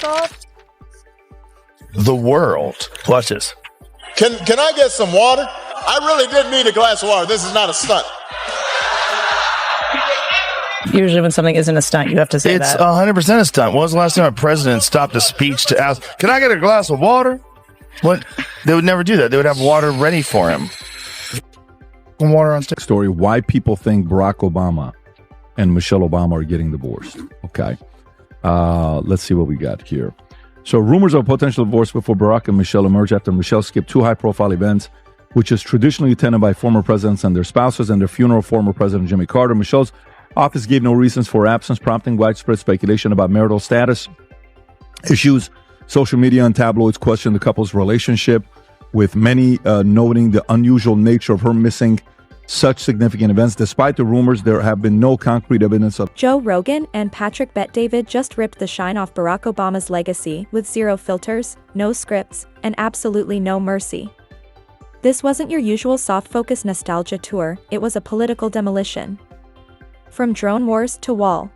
off? The world. Watch this. Can I get some water? I really did need a glass of water. This is not a stunt. Usually when something isn't a stunt, you have to say It's that. 100% a stunt. When was the last time a president stopped a speech to ask, can I get a glass of water? What? They would never do that. They would have water ready for him. Water on stage. Story why people think Barack Obama and Michelle Obama are getting divorced. Okay. Let's see what we got here. So rumors of potential divorce before Barack and Michelle emerged after Michelle skipped two high-profile events, which is traditionally attended by former presidents and their spouses, and their funeral of former President Jimmy Carter. Michelle's office gave no reasons for her absence, prompting widespread speculation about marital status issues. Social media and tabloids questioned the couple's relationship, with many noting the unusual nature of her missing such significant events. Despite the rumors, there have been no concrete evidence of. Joe Rogan and Patrick Bet-David just ripped the shine off Barack Obama's legacy with zero filters, no scripts, and absolutely no mercy. This wasn't your usual soft-focus nostalgia tour, it was a political demolition. From drone wars to wall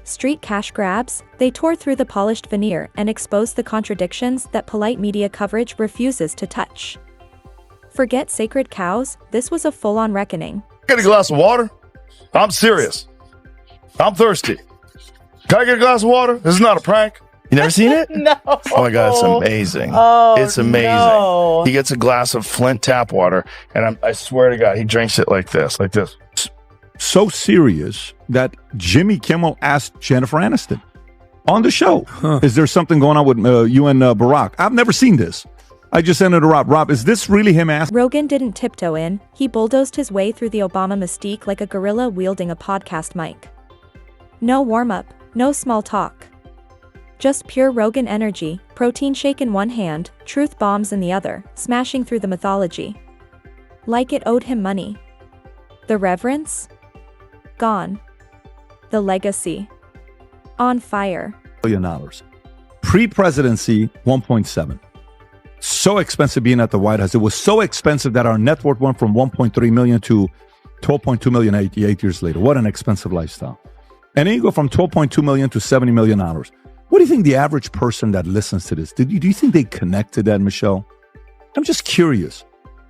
street cash grabs, they tore through the polished veneer and exposed the contradictions that polite media coverage refuses to touch. Forget sacred cows, this was a full-on reckoning. Get a glass of water? I'm serious. I'm thirsty. Can I get a glass of water? This is not a prank. You never seen it? No. Oh my God, it's amazing. Oh, it's amazing. no. He gets a glass of Flint tap water, and I swear to God, he drinks it like this. So serious that Jimmy Kimmel asked Jennifer Aniston on the show, is there something going on with you and Barack? I've never seen this. I just sent it to Rob. Rob, is this really him asking? Rogan didn't tiptoe in, he bulldozed his way through the Obama mystique like a gorilla wielding a podcast mic. No warm-up, no small talk. Just pure Rogan energy, protein shake in one hand, truth bombs in the other, smashing through the mythology. Like it owed him money. The reverence? Gone. The legacy? On fire. $1 billion. Pre-presidency, 1.7. So expensive being at the White House. It was so expensive that our net worth went from 1.3 million to 12.2 million 8 years later. What an expensive lifestyle. And then you go from 12.2 million to $70 million. What do you think the average person that listens to this, do you think they connect to that, Michelle? I'm just curious.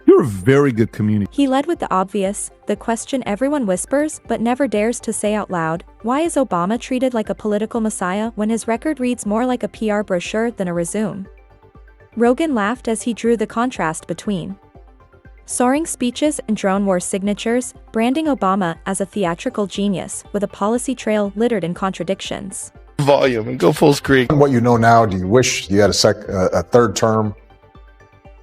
You're a very good communicator. He led with the obvious, the question everyone whispers but never dares to say out loud. Why is Obama treated like a political messiah when his record reads more like a PR brochure than a resume? Rogan laughed as he drew the contrast between soaring speeches and drone war signatures, branding Obama as a theatrical genius with a policy trail littered in contradictions. Volume and go full screen. What you know now, do you wish you had a third term?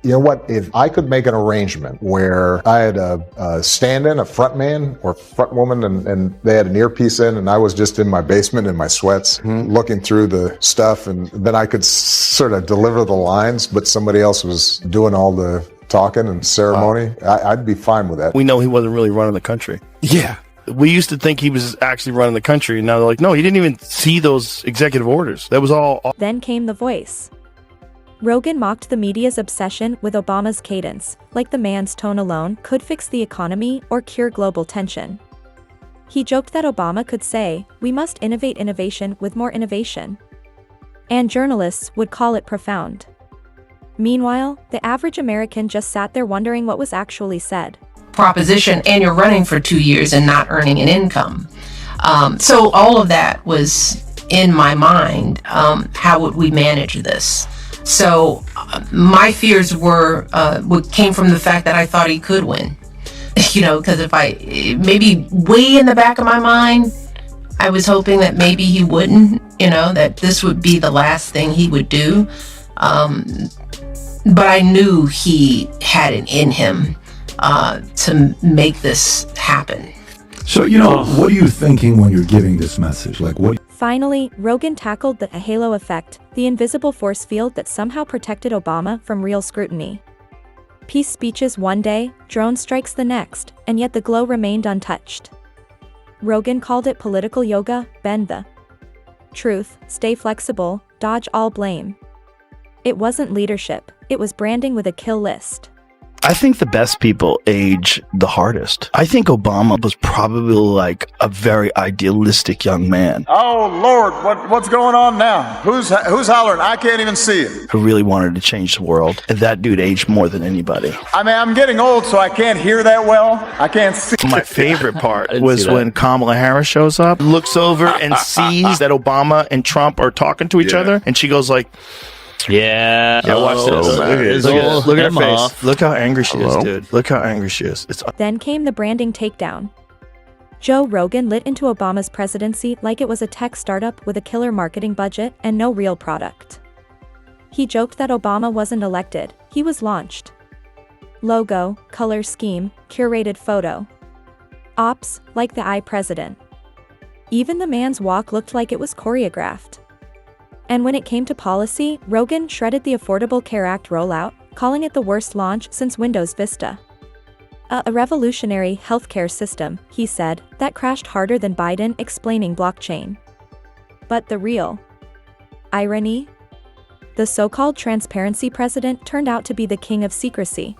You know what, if I could make an arrangement where I had a stand-in, a front man or front woman, and they had an earpiece in, and I was just in my basement in my sweats looking through the stuff, and then I could sort of deliver the lines, but somebody else was doing all the talking and ceremony, I'd be fine with that. We know he wasn't really running the country. Yeah. We used to think he was actually running the country, and now they're like, no, he didn't even see those executive orders. That was all. Then came the voice. Rogan mocked the media's obsession with Obama's cadence, like the man's tone alone could fix the economy or cure global tension. He joked that Obama could say, "We must innovate innovation with more innovation." And journalists would call it profound. Meanwhile, the average American just sat there wondering what was actually said. Proposition, and you're running for 2 years and not earning an income. So all of that was in my mind. How would we manage this? So my fears came from the fact that I thought he could win. Because maybe way in the back of my mind, I was hoping that maybe he wouldn't, that this would be the last thing he would do. But I knew he had it in him to make this happen. So, what are you thinking when you're giving this message? Finally, Rogan tackled the halo effect, the invisible force field that somehow protected Obama from real scrutiny. Peace speeches one day, drone strikes the next, and yet the glow remained untouched. Rogan called it political yoga, bend the truth, stay flexible, dodge all blame. It wasn't leadership, it was branding with a kill list. I think the best people age the hardest. I think Obama was probably like a very idealistic young man Oh Lord, what's going on now? Who's hollering? I can't even see it. who really wanted to change the world. And that dude aged more than anybody. I mean, I'm getting old, so I can't hear that well. I can't see. My favorite part was when Kamala Harris shows up, looks over and sees that Obama and Trump are talking to each other, and she goes like, Yeah. yeah, watch this. Look at her face. Off. Look how angry she is, dude. Look how angry she is. It's Then came the branding takedown. Joe Rogan lit into Obama's presidency like it was a tech startup with a killer marketing budget and no real product. He joked that Obama wasn't elected, he was launched. Logo, color scheme, curated photo. Ops, like the president. Even the man's walk looked like it was choreographed. And when it came to policy, Rogan shredded the Affordable Care Act rollout, calling it the worst launch since Windows Vista. A revolutionary healthcare system, he said, that crashed harder than Biden explaining blockchain. But the real irony? The so-called transparency president turned out to be the king of secrecy.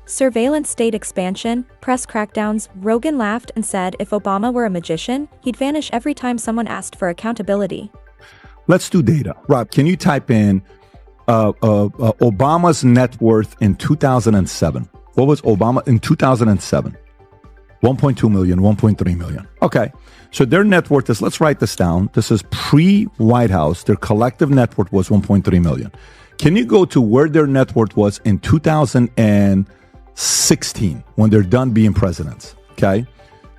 Surveillance state expansion, press crackdowns. Rogan laughed and said if Obama were a magician, he'd vanish every time someone asked for accountability. Let's do data. Rob, can you type in Obama's net worth in 2007? What was Obama in 2007? 1.2 million, 1.3 million. Okay. So their net worth is, let's write this down. This is pre-White House. Their collective net worth was 1.3 million. Can you go to where their net worth was in 2016 when they're done being presidents? Okay.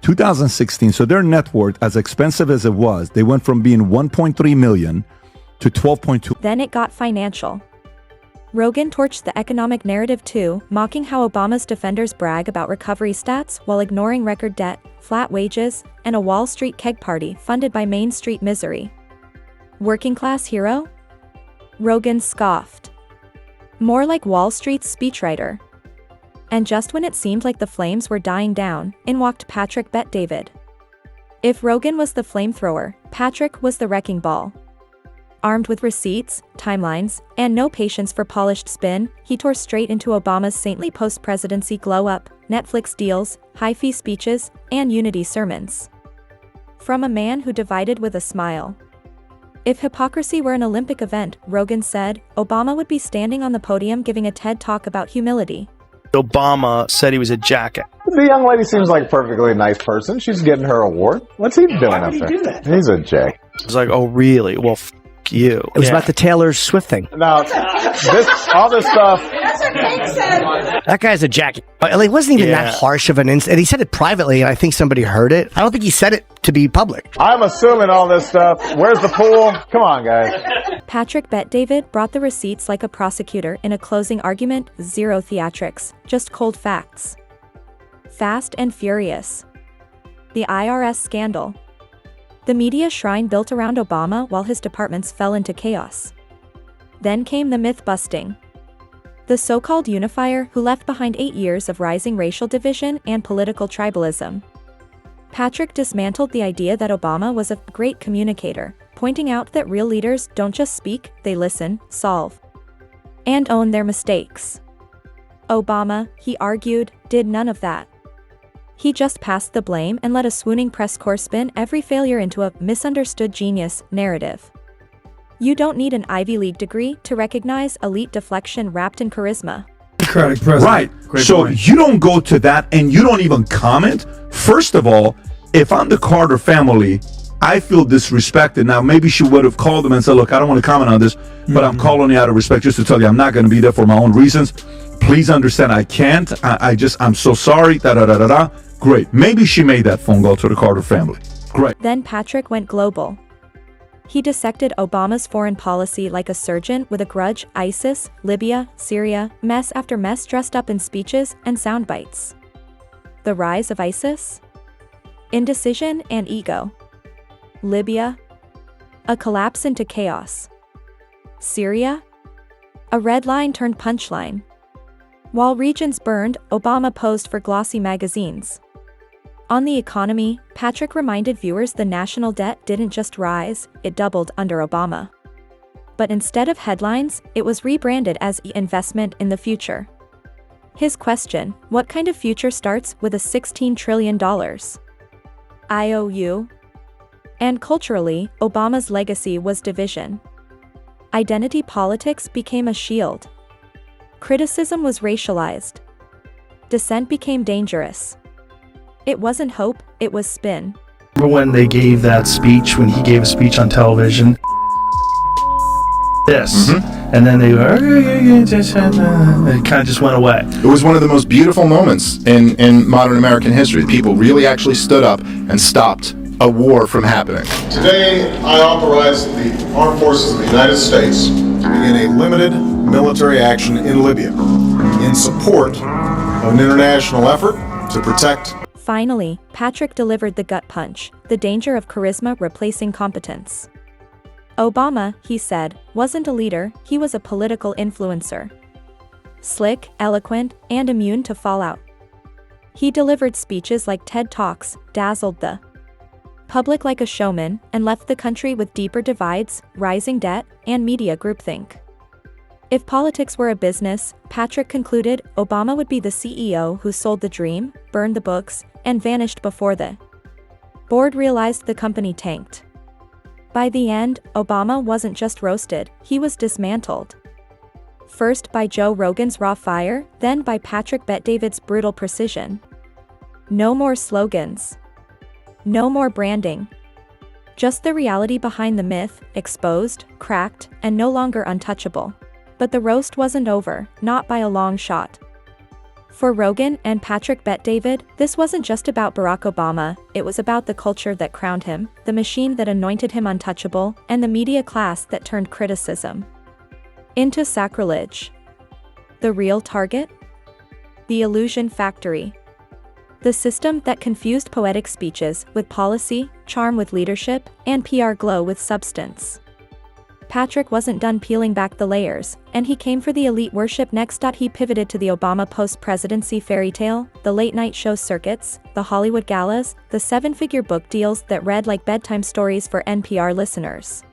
2016. So their net worth, as expensive as it was, they went from being 1.3 million to 12.2. Then it got financial. Rogan torched the economic narrative too, mocking how Obama's defenders brag about recovery stats while ignoring record debt, flat wages, and a Wall Street keg party funded by Main Street misery. Working class hero? Rogan scoffed. More like Wall Street's speechwriter. And just when it seemed like the flames were dying down, in walked Patrick Bet-David. If Rogan was the flamethrower, Patrick was the wrecking ball. Armed with receipts, timelines, and no patience for polished spin, he tore straight into Obama's saintly post-presidency glow-up, Netflix deals, high-fee speeches, and unity sermons. From a man who divided with a smile. If hypocrisy were an Olympic event, Rogan said, Obama would be standing on the podium giving a TED Talk about humility. Obama said he was a jackass. The young lady seems like a perfectly nice person. She's getting her award. What's he doing up there? He's a jack. It's like, oh, really? Well, you. It was about the Taylor Swift thing. Now, all this stuff. That guy's a jacket. It wasn't even that harsh of an incident. He said it privately, and I think somebody heard it. I don't think he said it to be public. I'm assuming all this stuff. Where's the pool? Come on, guys. Patrick Bet-David brought the receipts like a prosecutor in a closing argument, zero theatrics, just cold facts. Fast and furious. The IRS scandal. The media shrine built around Obama while his departments fell into chaos. Then came the myth-busting. The so-called unifier who left behind 8 years of rising racial division and political tribalism. Patrick dismantled the idea that Obama was a great communicator, pointing out that real leaders don't just speak, they listen, solve, and own their mistakes. Obama, he argued, did none of that. He just passed the blame and let a swooning press corps spin every failure into a misunderstood genius narrative. You don't need an Ivy League degree to recognize elite deflection wrapped in charisma. Right. So you don't go to that and you don't even comment. First of all, if I'm the Carter family, I feel disrespected. Now, maybe she would have called them and said, look, I don't want to comment on this, but I'm calling you out of respect just to tell you I'm not going to be there for my own reasons. Please understand I can't. I'm so sorry. Da-da-da-da-da. Great. Maybe she made that phone call to the Carter family. Great. Then Patrick went global. He dissected Obama's foreign policy like a surgeon with a grudge, ISIS, Libya, Syria, mess after mess dressed up in speeches and sound bites. The rise of ISIS? Indecision and ego. Libya? A collapse into chaos. Syria? A red line turned punchline. While regions burned, Obama posed for glossy magazines. On the economy, Patrick reminded viewers the national debt didn't just rise, it doubled under Obama. But instead of headlines, it was rebranded as investment in the future. His question, what kind of future starts with a $16 trillion IOU? And culturally, Obama's legacy was division. Identity politics became a shield. Criticism was racialized. Dissent became dangerous. It wasn't hope, it was spin. Remember when they gave that speech, when he gave a speech on television? This. And then they were, it kind of just went away. It was one of the most beautiful moments in modern American history. People really actually stood up and stopped a war from happening. Today, I authorize the Armed Forces of the United States to begin a limited military action in Libya in support of an international effort to protect. Finally, Patrick delivered the gut punch, the danger of charisma replacing competence. Obama, he said, wasn't a leader, he was a political influencer. Slick, eloquent, and immune to fallout. He delivered speeches like TED Talks, dazzled the public like a showman, and left the country with deeper divides, rising debt, and media groupthink. If politics were a business, Patrick concluded, Obama would be the CEO who sold the dream, burned the books, and vanished before the board realized the company tanked. By the end, Obama wasn't just roasted, he was dismantled. First by Joe Rogan's raw fire, then by Patrick Bet-David's brutal precision. No more slogans. No more branding. Just the reality behind the myth, exposed, cracked, and no longer untouchable. But the roast wasn't over, not by a long shot. For Rogan and Patrick Bet-David, this wasn't just about Barack Obama, it was about the culture that crowned him, the machine that anointed him untouchable, and the media class that turned criticism into sacrilege. The real target? The illusion factory. The system that confused poetic speeches with policy, charm with leadership, and PR glow with substance. Patrick wasn't done peeling back the layers, and he came for the elite worship next. He pivoted to the Obama post-presidency fairy tale, the late-night show circuits, the Hollywood galas, the seven-figure book deals that read like bedtime stories for NPR listeners.